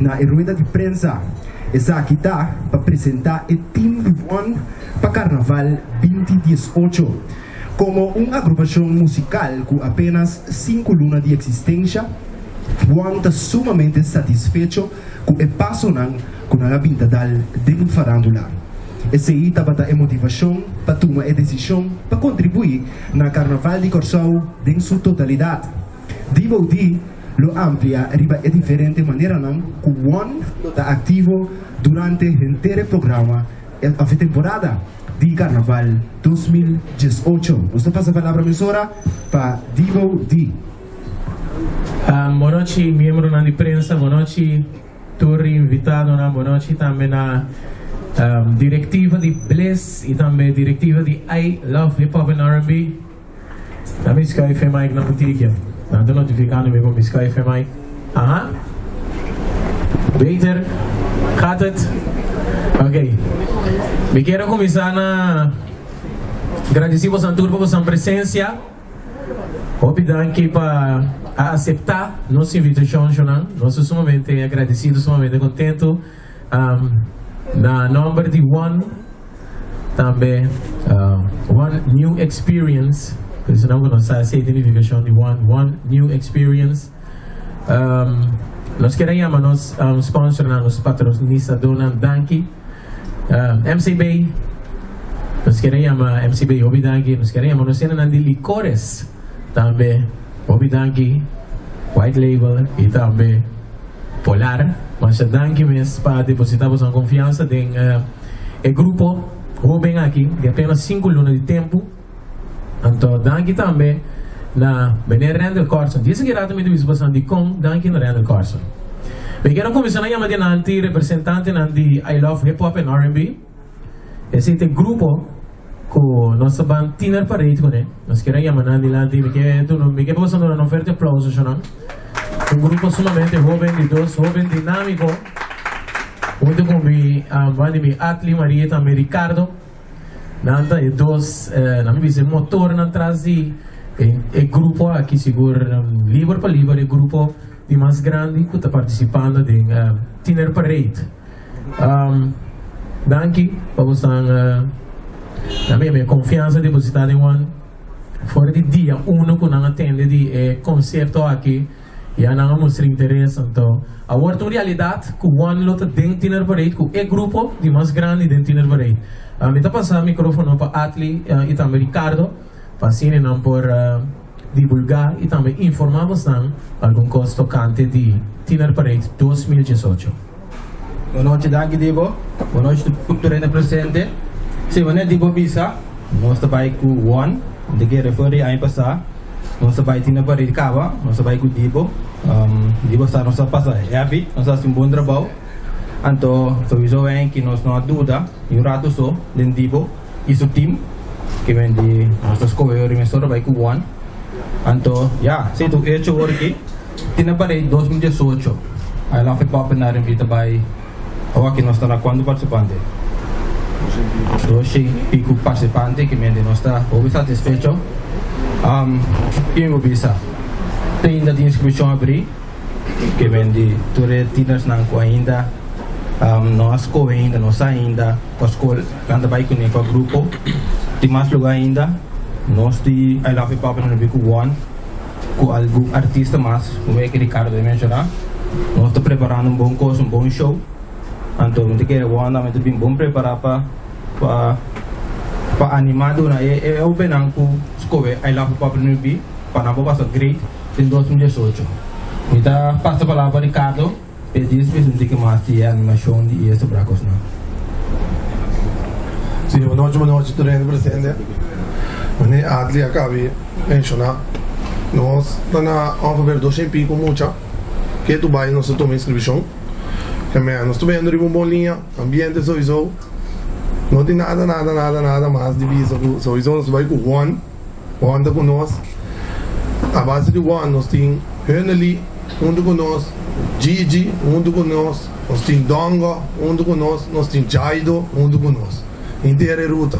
na rueda de prensa. Essa aqui está para apresentar o Team One para Carnaval 2018. Como uma agrupação musical com apenas 5 lunas de existência, One está sumamente satisfeito com o passo com a vinda de farándula. Esse aí estava a motivação para tomar a decisão para contribuir na Carnaval de Corsau em sua totalidade. Digo lo amplia riba de diferente maneira que One está ativo durante o inteiro programa a temporada de Carnaval 2018. Você passa a palavra emissora para Divo D. Boa noite, membro da imprensa, boa noite, torre invitado, boa noite também na diretiva de Bliss e também diretiva de I Love Hip Hop and R&B. Na minha Sky FM na boutique. Não estou notificando me para Sky FM. Aha. Beter. Gaat het? Ok. Me quero começar na agradecer a turma por sua presença. Obrigado para aceitar nossa invitação, Jonan. Nós somos sumamente agradecidos, sumamente contentos. Na nome de One, também One New Experience. Por isso não vamos a identificação de One New Experience. Nós queremos nos sponsor, nos patrocinadores Dona Danke, MCB. Nós queremos MCB Obidanki. Nós queremos nos cenas de licores também Obidanki, White Label e também Polar. Mas danke mesmo para depositar vossa confiança em grupo Ruben aqui de apenas 5 lunas de tempo. Então, danke também na Bener Randall Carson. Disse que diretamente visitação de com danke na Randall Carson. Eu quero começar a chamar de nanti representante de I Love Hip Hop and R&B. Esse é o grupo com nossa banda Tiner Parade com ele. Nós queremos chamar nanti lanti. Me quero passando uma oferta de aplausos, não? Um grupo sumamente jovem dinâmico. Muito com mi Atli, Maria e também Ricardo. Nanta e na minha motor atrás de grupo aqui seguro livre para livre grupo de mais grande que está participando de Tiner Parade. Danke para você na minha confiança depositada em One. Fora de dia que não atende de concerto aqui e não mostra interesse. Então, a outra realidade que One lota dentro Tiner Parade que é grupo de mais grande dentro Tiner Parade. Me está passando o microfone para Atli e também Ricardo para assim não por divulgar e também informar você algum coisa tocante de Tiner Parade 2018. Boa noite, Danke Divo. Boa noite, cultura presente. Se você Divo bisa, nós trabalhamos com One, de que refere a passar. Nós trabalhamos Tiner Parade Cava, nós trabalhamos com Divo. Divo está nossa passa heavy, nós fazemos um bom trabalho. Então, sowieso que nós não há dúvida, e rato só, dentro Divo, e seu time, que vem de nossa escola e emissora vai com One. Então, se tu hecho aqui, Tiner Parade 2018. I Love Hip Hop and R&B também. Aqui nós estamos quando participante. 12 pico participante que nós estamos muito satisfeitos. E eu bisa. Tem ainda de inscrição abrir, que vem de todos tiners não ainda. Nós ainda, nós ainda, com a escola, quando vai com o grupo, tem mais lugar ainda, nós de I Love Hip Hop and R&B com One, com algum artista mais, como é que Ricardo mencionar, nós estamos preparando um bom curso, um bom show, então nós queremos One, nós estamos bem preparados para animar, é o benang com a escola I Love Hip Hop and R&B, para não passar great em 2018. Então, passa a palavra para Ricardo. Pedis me que mais de animação de esse bracos não. Sim, boa noite, tudo bem presente. Né, Adli acabei mencionar. Nós na over 200 pico mucha. Que tu vai nós toma inscrição. Que nós tu vendo de bolinha, ambiente sowieso. Não tem nada mais de visa. Sowieso nós vai com One tá com nós. A base de One nós tem Höneli, junto com nós. Gigi, junto com nós temos Donga, junto com nós temos Jaido, junto com nós. Inteira ruta.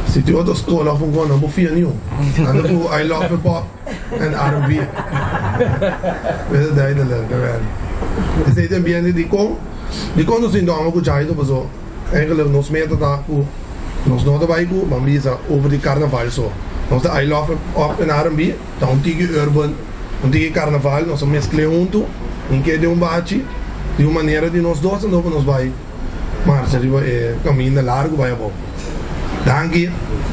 Se Se tu outra escola of gewoon een boefje nieuw. En dan doe I love hip hop en R&B. Weet je duidelijk, dus dit een beetje die kon dus in de andere kujai of zo. Eigenlijk nog meer dat daar nog nooit erbij goed, maar wie is over die carnaval zo. Nog de I love hip hop en R&B, dan die urban, dan die carnaval, nog zo mescleo junto. Een keer die baatje, die maniera die nos dos en dan nos bij. Maar se digo cammina largo vai a bom. Danke.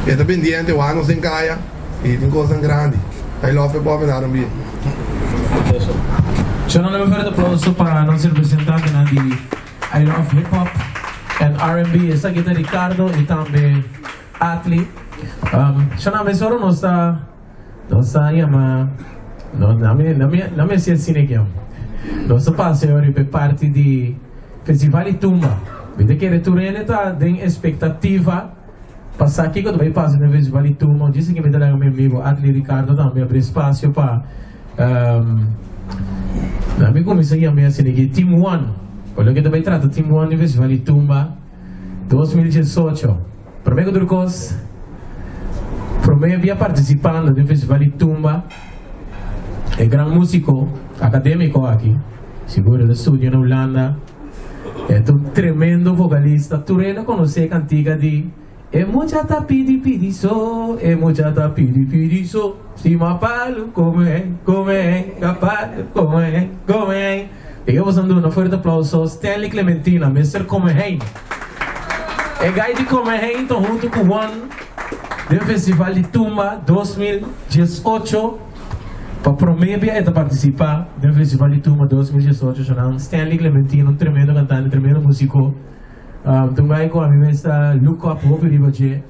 Eu tô pendiente, eu ando sem caia e tem coisa grande. I love hip hop and R&B. Sono un vero applauso para nostro rappresentante di I Love Hip Hop and R&B. Essa aqui é Ricardo e também Atli. Sono mesoro nossa chama na minha cineguião. Nossa passeio per parte di Festival Tumba. Vede che Turene tá tem expectativa passar aqui quando vai passar no Festival Tumba. Disse que me dá meu amigo Atli Ricardo também abrir espaço para amigo me seguia meio assim aqui Team One. Olha que também trata Team One no Festival Tumba 2018. Primeiro Durcos. Primeiro via participando do Festival Tumba. É grande músico acadêmico aqui. Seguro do estúdio na Holanda. É um tremendo vocalista. Turena conhece a cantiga de é mucha pidi pidi so, é mucha pidi pidi so. Sima palo, come, capalho, come. E eu vou dando um forte aplauso Stanley Clementina, Mr. Come. É gai de Come, então junto com o One do Festival de Tumba 2018. Para prometer e participar do Festival de Tumba 2018, chamado Stanley Clementino, um tremendo cantante, um tremendo músico. Também com a minha está Look Up Hope Ribache,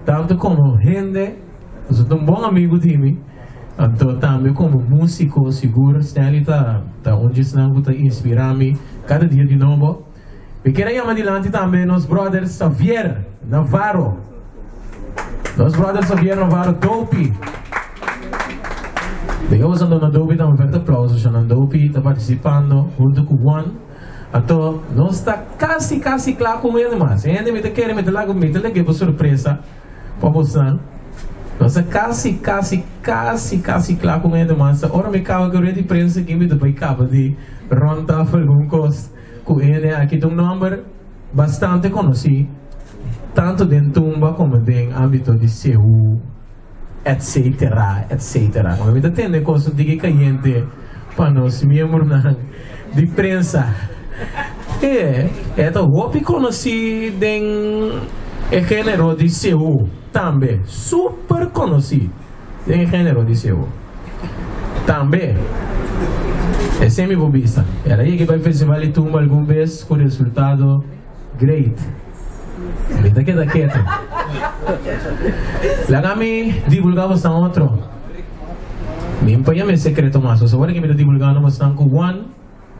tanto como Rende, sou um bom amigo de mim, então também como músico, seguro, Stanley tá onde está inspirar-me cada dia de novo. E quero chamar adiante também nos brothers Xavier Navarro, Dopey. Digamos andando na Dopey, dá um forte aplauso, já na Dopey está participando junto com o One. Então, não está quase claro com ele, mas ainda me quer meter lá comigo, ele que surpresa para você. Não está quase claro com ele, mas agora me acaba que eu de prensa que me depois acaba de ronda alguma coisa com ele. Aqui tem número bastante conhecido, tanto dentro de Tumba como dentro do âmbito de Seul, etc. Como me entende coisa de caliente para nós membros de prensa. Então, eu conheci o gênero de Seul também, super conhecido o gênero de Seul também. É semi-bobista. Era aí que vai festival de Tumba alguma vez com resultado great. Vete quieto. La kami divulgamos ng otro. Mimpaya may sekreto maso. So, wala kami divulgando mas ng One.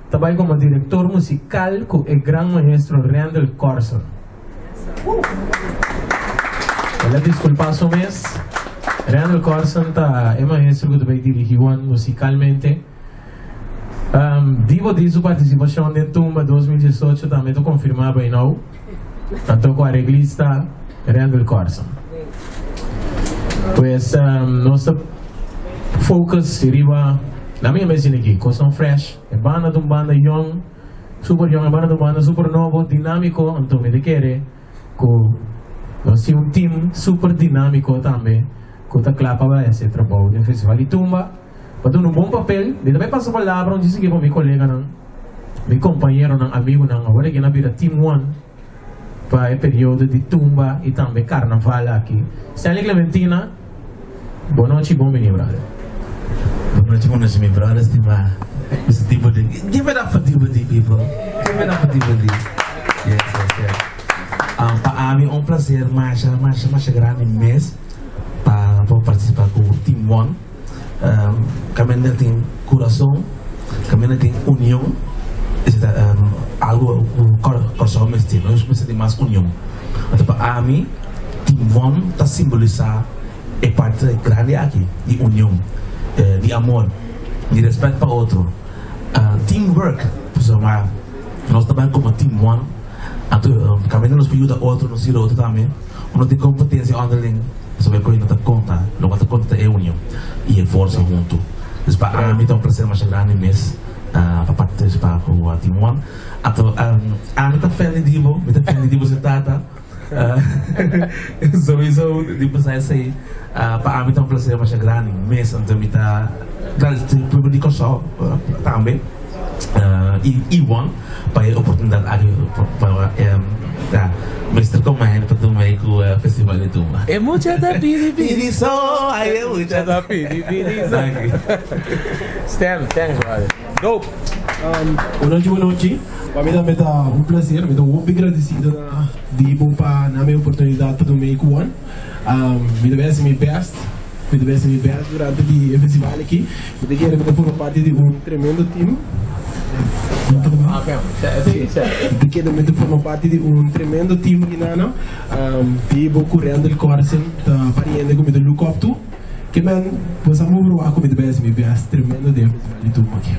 Tabay como director musical con el gran maestro Randall Carson. Wala disculpaso mes. Randall Carson es maestro que tabay dirigió musicalmente. Divo de su participación en Tumba 2018 también confirmaba y no. Tanto con arreglista Randall Carson. Pues nuestro focus arriba. Na minha mesa aqui, coisa fresh, é banda de banda young, super young, é banda de banda super novo, dinâmico, então me quer com nós um team super dinâmico também, que está claro para esse trabalho no Festival de Tumba, para dar um bom papel, e também passo a palavra, disse que para meu colega, meu companheiro, amigo, agora que na vida Team One, para o período de Tumba e também Carnaval aqui. Stanley Clementina, boa noite e bom menino, brother. Boa noite, meus brothers, esse tipo de... Give it up for Dibody, people. Give it up for Dibody. Yes. Para mim é um prazer mais grande mês para participar com o Team One. Kami tem coração, kami tem união. Algo coração mas tem, nós precisamos de mais união. Então para mim, Team One está simbolizar a parte grande aqui de união. De amor, de respeito para o outro, teamwork, nós trabalhamos como Team One, então, caminhando nos ajuda outro, nos ajuda outro também, não tem competência underling, sobre coisa não te conta, não te conta é união e é força junto. Para mim então prazer mais grande mesmo para participar com a Team One. Então me tá feliz de você tata. Sowieso di saya say Pak Amit ang prazer mas grande mesmo então me tá grande di koso também Iwan para a oportunidade para Mr. Comain para tomar com o festival de Tumba. É muito da pidi só, aí é muito da pidi thanks brother. Dope. Boa noite. Para mim também tá um prazer, me dou muito agradecido de bom para na minha oportunidade para tomar com One. Me deve meu best durante o festival aqui. Me quero formar parte de um tremendo time. Quero formar parte de um tremendo time aqui na de vou correndo o corso da pariente como do look up to. Que man, possamos provar como deve ser meu best tremendo de festival de tudo aqui.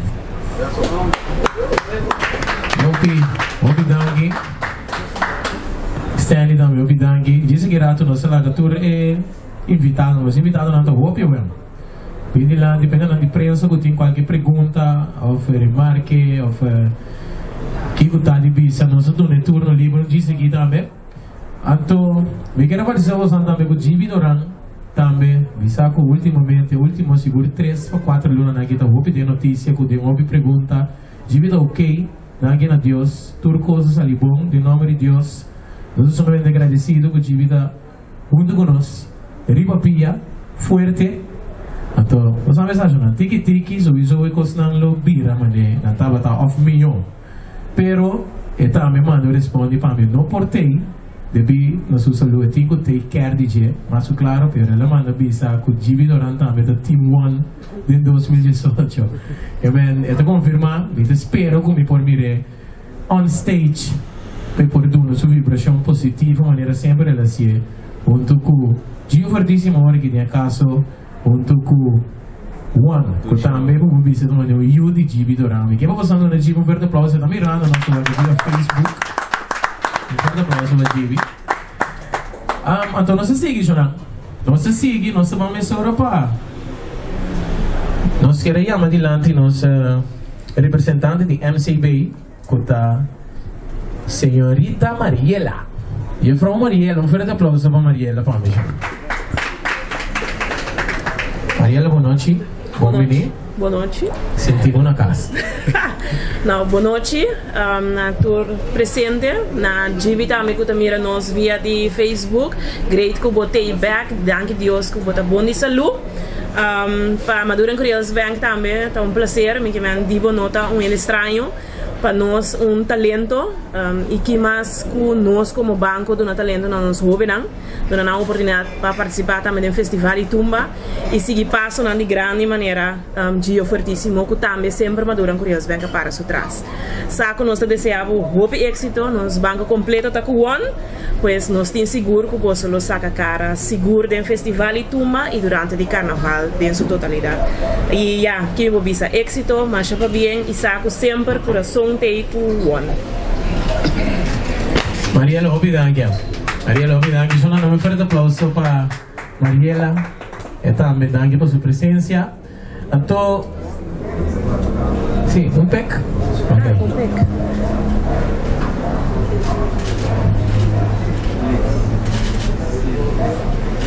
Obidangi Stanley também, Obidangi disse que rato nossa lagatura é invitado não está hopi ou não quindi lá dependendo da imprensa que tem qualquer pergunta ou remarque ou que está de bisa nosso turno livre disse aqui também então me quero participar também com o Jimmy Doran também bisa que último seguro 3 ou 4 lunas aqui está hopi de notícia que tem uma pergunta Jimmy está ok Nagin a Deus, tudo coisas ali bom, de nome de Deus. Nós somos muito agradecidos por vida junto conosco. Riba pia, forte. Então, você mensagem não? Tiki, sowieso é coisa não lo bira, mas não estava tá off milhão. Pero, então me manda responde para mim, não portei. Debi nós usamos o take care de mas claro, pero ela manda bisa com Jimmy Doran também da Team One de 2018. E men, ela confirma, eu espero que me por mire on stage para por dar uma vibração positiva, maneira sempre ela se junto com Gio fortíssimo hora que tem caso junto com One, que também vou visitar uma eu de Jimmy Doran. Que vou passando na Jimmy, um forte aplauso, está mirando na sua Facebook. Então, nós seguimos, Jonathan. Nós vamos Europa. Nós queremos adiante nossa representante de MCB, que é senhorita Mariela. E from Mariela, um forte aplauso para Mariela, para mim. Mariela, boa noite. Bom menino. Boa noite. Sentindo na casa. Não, boa noite. Na tour presente, na GB também que mira nós via de Facebook. Great que botei back, danke Deus que bota bom de saúde. Para Madura Curious Bank também, é um prazer, me que me digo nota estranho. Para nós talento e que mais que nós como banco do talento não nos roubem dando uma oportunidade para participar também do festival de Tumba e seguir passo de grande maneira de fortíssimo que também sempre Madura Curious Bank para su trás. Saco nós desejamos hope êxito, nos banco completo tá com one, pois nós temos seguro que você lo saca cara seguro do festival de Tumba e durante o carnaval em sua totalidade. E que vou bisa êxito, mas para bem e saco sempre coração Mariela, obrigado. Só um forte aplauso para Mariela. Também danke por sua presença. Então, sim, pec. Okay. Pec.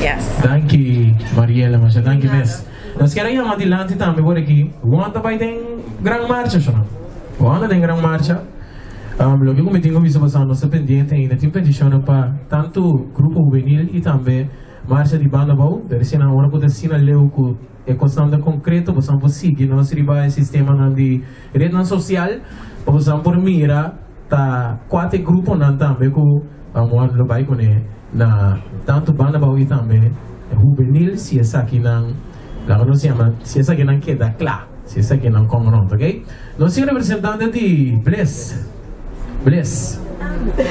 Yes. Danke, Mariela, mas danke mesmo. Nós queremos ir adiante também por aqui. Quando vai ter grande marcha, Quando tem grande marcha, lo que eu tenho visto passando nossa pendente ainda tem petição para tanto grupo juvenil e também marcha de banda bom. Deve ser na hora que você leu que é questão de concreto, você pode seguir nosso sistema de rede social, você pode mirar tá 4 grupos também que vamos lá vai com na tanto banda bom e também juvenil se essa aqui não se chama se essa aqui não queda claro. Se essa aqui não como não, ok? Nós somos representantes de Bless.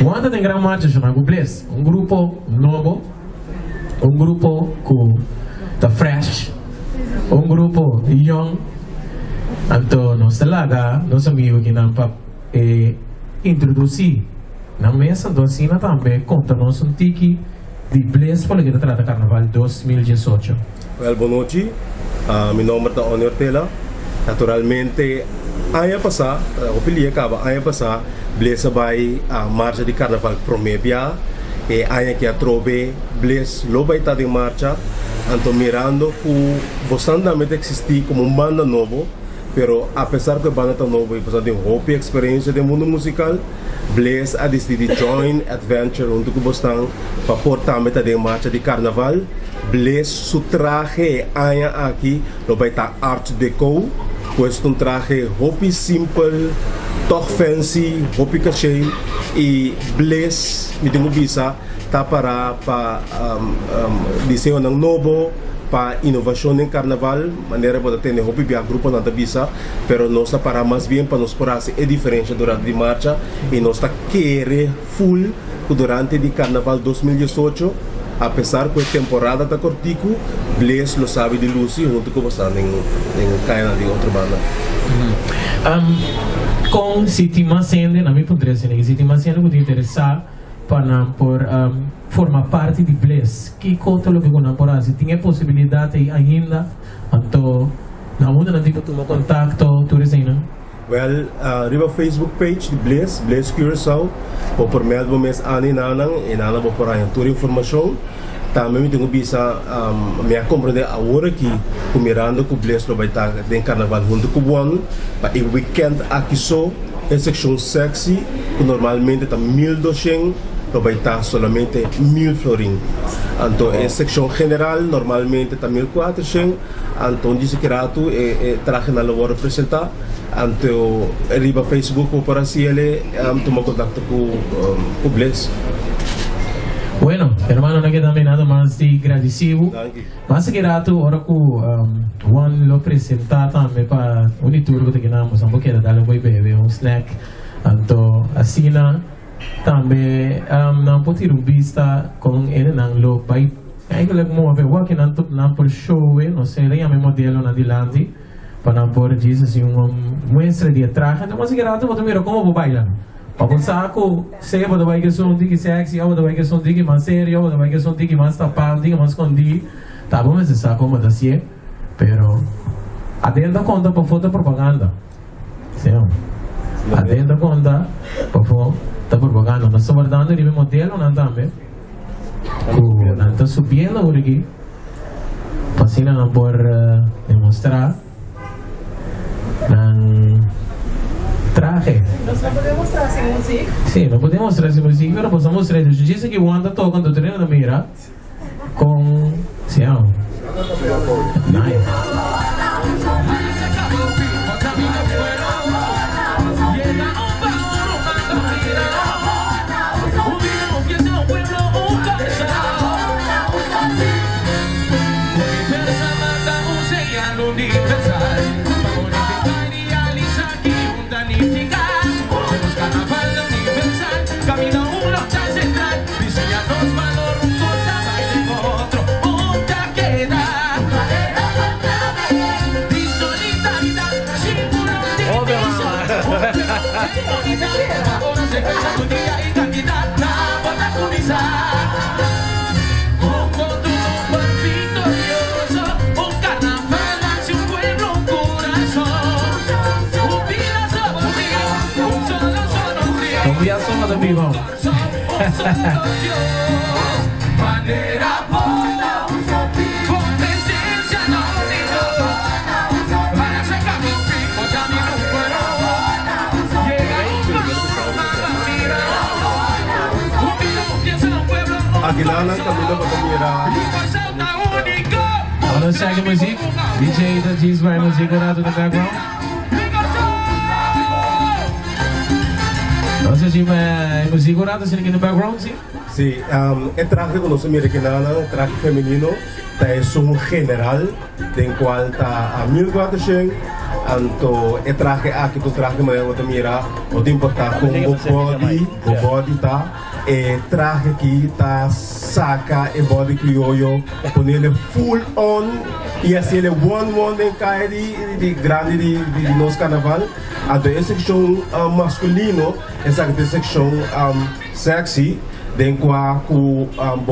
Quando tem grande marcha, chamamos Bless. Um grupo novo, um grupo que está fresh, um grupo young. Então, nós estamos amigos que não para introduzir na mesa, então assim também conta nós tiki de Bliss por que trata Carnaval 2018. Well, boa noite. Meu nome é Oni Ortela. Naturalmente, ano passado, o Pili acaba, ano passado, Bliss vai a marcha de Carnaval Promebia e ano que a trobe Bliss lo vai estar em marcha. Então, mirando que bastante existir como banda novo, pero apesar que a banda está nova e bastante hope experiência do mundo musical, Bliss a decidido join adventure junto com bastante para portar meta de marcha de Carnaval. Bliss su traje aya aqui lo vai estar art deco, pues um traje hope simple, toch fancy, hope cachê e Bliss me tenho visa tá para desenho novo para inovação em carnaval, maneira para ter hope bem grupo na visa, pero nós está para mais bem para nos porase é diferente durante a marcha e nós está querer full durante o carnaval 2018. Apesar que a temporada está cortico, Bliss lo sabe de Lucy junto com você em caia de outra banda. Com City Macende, na minha ponderia, City Macende pode interessar para por formar parte de Bliss. Que conta lo que com a se tinha possibilidade ainda, então na onde não tipo tomar contato, tudo isso, não? Well, riba Facebook page de Bliss Curaçao, por melbo mes ani nanang, e nanang po por aí toda informação. Também me tenho bisa me compreender agora aqui, com mirando com Bliss lo vai estar em carnaval junto com o ano, para o weekend aqui só, em seção sexy, que normalmente está 1.200, lo vai estar solamente 1.000 florin. Então, em seção general, normalmente está 1.400, então diz que rato traje na loja representar. Então, riba Facebook por assim ele toma contato com Bliss. Bueno, hermano, no queda nada más de agradecido. Más que rato, ahora que Juan lo presenta también para un tour que tenemos, vamos a darle un bebé, un snack. Então, assim, também não pode ir vista com ele não lo vai. Eigenlijk mooi, we werken aan por show, não sei, nem a modelo na dilante. Para por dizer assim muestra de traje, então mas que rato vou mira como vou bailar. Para pensar que se vou vai que som de sexy, eu vou vai que som de mais sério, eu vou vai que som de mais tapado, de mais escondido. Tá bom, mas sabe como assim, pero atenda conta para foto propaganda. Sim. Atenda conta para foto propaganda, mas sobre dando de modelo não também. Não está subindo por aqui. Pasina não por demonstrar. Traje. Nós não podemos mostrar sem música? Sim, não podemos mostrar sem música, mas podemos mostrar. Eu disse que o Wanda toca no treino da mira com... Sim, nice. Convidação do Vivão. Maneira boa, com presença na união. Para chegar no fim, o caminho foi Aguilana, Camilo Batamira. Vamos chegar a música. DJ da Diz vai música lá do background. Nossa, de música lá aqui no background, sim? Sim, é traje com nosso americano, traje feminino, é som general, tem qual está a 1.400. Então, é traje aqui do traje mais outra mira, o tempo está com o body tá, é traje que tá saca e body criollo, com ele full on e assim ele one em cai de grande de nosso carnaval. Então, essa seção masculino, essa seção sexy. den qua ku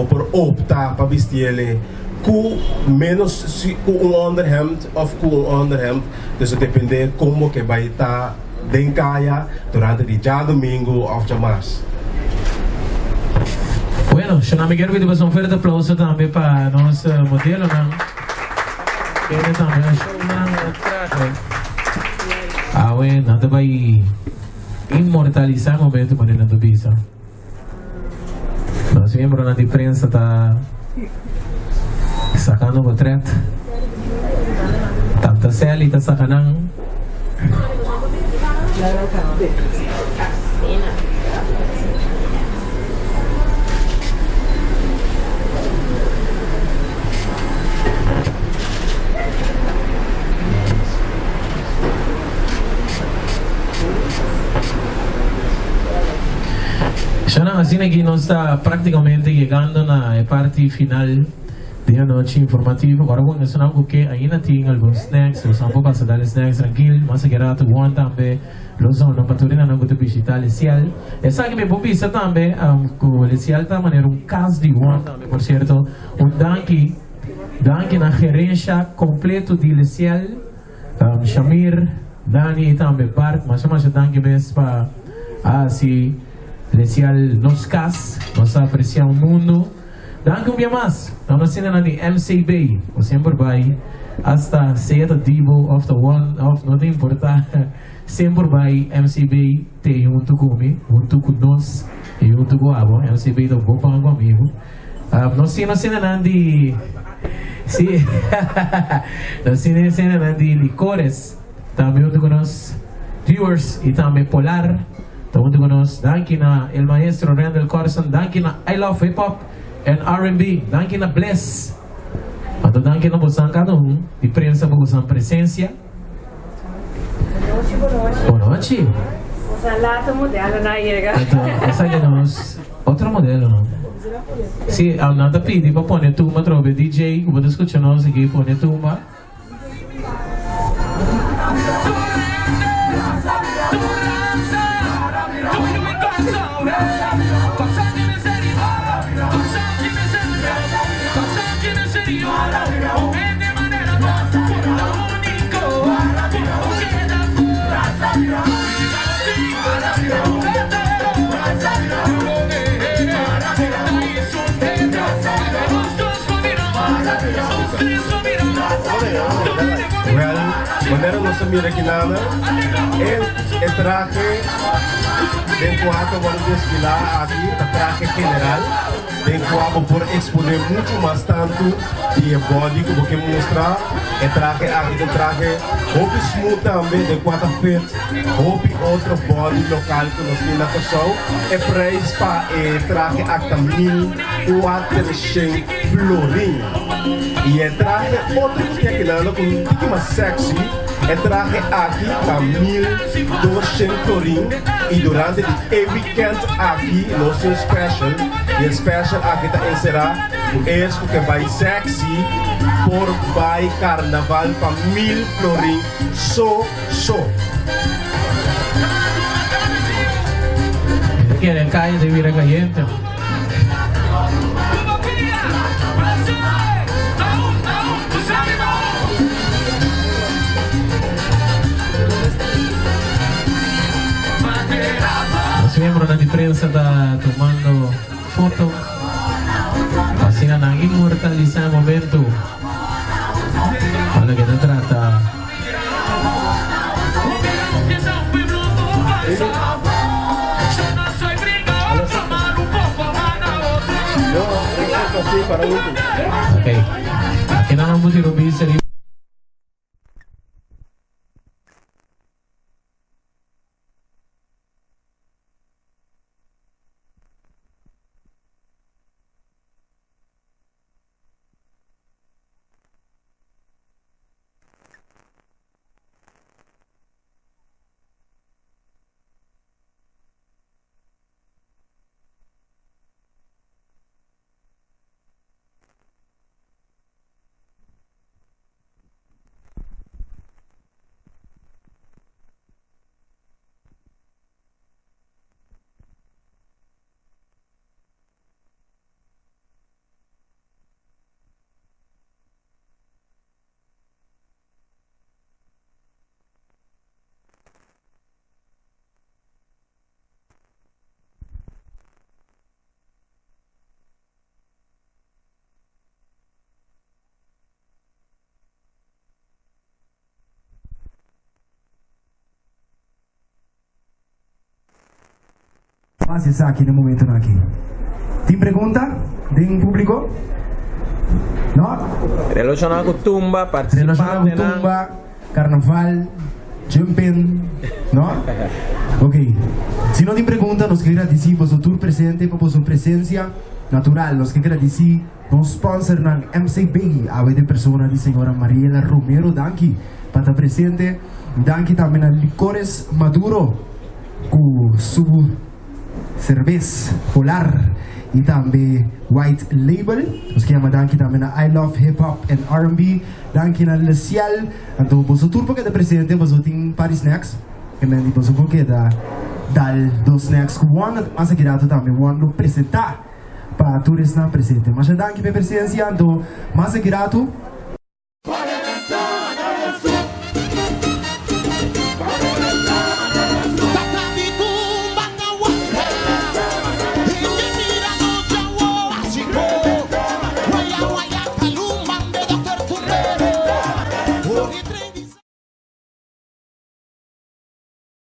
por opta para vestirle ku menos ku underhemd of ku underhemd, dus het depende como que vai estar den kaya durante el día domingo of de março. Bueno, yo no me quiero pedir un fuerte aplauso también para nuestro modelo, ¿no? Que también es un bueno, nada va a inmortalizar el momento para la visa. Los miembros de la prensa están sacando portret. Tanta Celi está sacando. Así que nos está prácticamente llegando a la parte final de la noche informativa. Ahora bueno, es algo que ahí no tienen algunos snacks, los vamos a pasar a snacks tranquilo, más que nada tu también, los vamos a patrocinar no te visitar el cial. Esa que me puedo visitar también, con el cial de manera un caso de también, por cierto, un danke na gerencia completo del cial, Shamir, Dani y también Park, más o menos danke mes para así. Especial nos cas, nos aprecia o mundo. Danke un día más. Vamos a hacer de MCB. O siempre vai hasta ser divo of the one of no te importa. Siempre vai MCB te junto comigo, junto com nós e junto com a MCB do bom para comigo. Nós temos cena de sim. Nós temos cena de licores. Também junto com nós viewers e também Polar. Estamos con nosotros, danke na el maestro Randall Carson, danke na I Love Hip Hop and R&B, danke na Bless. Então danke na vocês cada de prensa por vossa presença. Boa noite. Salato modelo na llega. Então, essa é nós outro modelo, não? Sim, ao nada pedir para pôr tumba trobe DJ, que vou escutar nós aqui pôr tumba. Maneira nossa mira aqui nada é traje de cuatro vamos desfilar aqui a traje general de cuatro por exponer muito mais tanto de body como que mostrar é traje aqui de traje houve smooth também de quatro fit houve outro body local que nós temos na pessoa é preço para traje aqui 1.400 florim e é traje outro que aqui nada com um pouquinho mais sexy. El traje aquí a 1.200 florín y durante el weekend aquí no es special y el special aquí también será es porque va sexy por va carnaval para 1.000 florín so Quiere el calle de Vira Caliente. Los miembros de la prensa están tomando fotos, así han inmortalizado el momento. Para que te trata. Ok, aquí no nos vamos a hace aquí en el momento aquí? ¿Tiene pregunta del público? ¿No? Relacionado con tumba, Relacionado con participante, tumba, carnaval, jumping, ¿no? Ok. Si no tiene pregunta, nos quiere decir por su tour presente, por su presencia natural, nos quiere decir nos sponsor ng MCB, a de persona de señora Mariela Romero, danki, para estar presente, danki también a Licores Maduro, con su cerveza polar y también White Label, nos llama danki también a I Love Hip Hop and R&B, danki na Lecial, então por su tour porque de presente, por su team party snacks, que me dijo su porque da dal dos snacks com one, mas aqui dá também one no presentar para turistas presente. Mas danki per presença, então mas aqui dá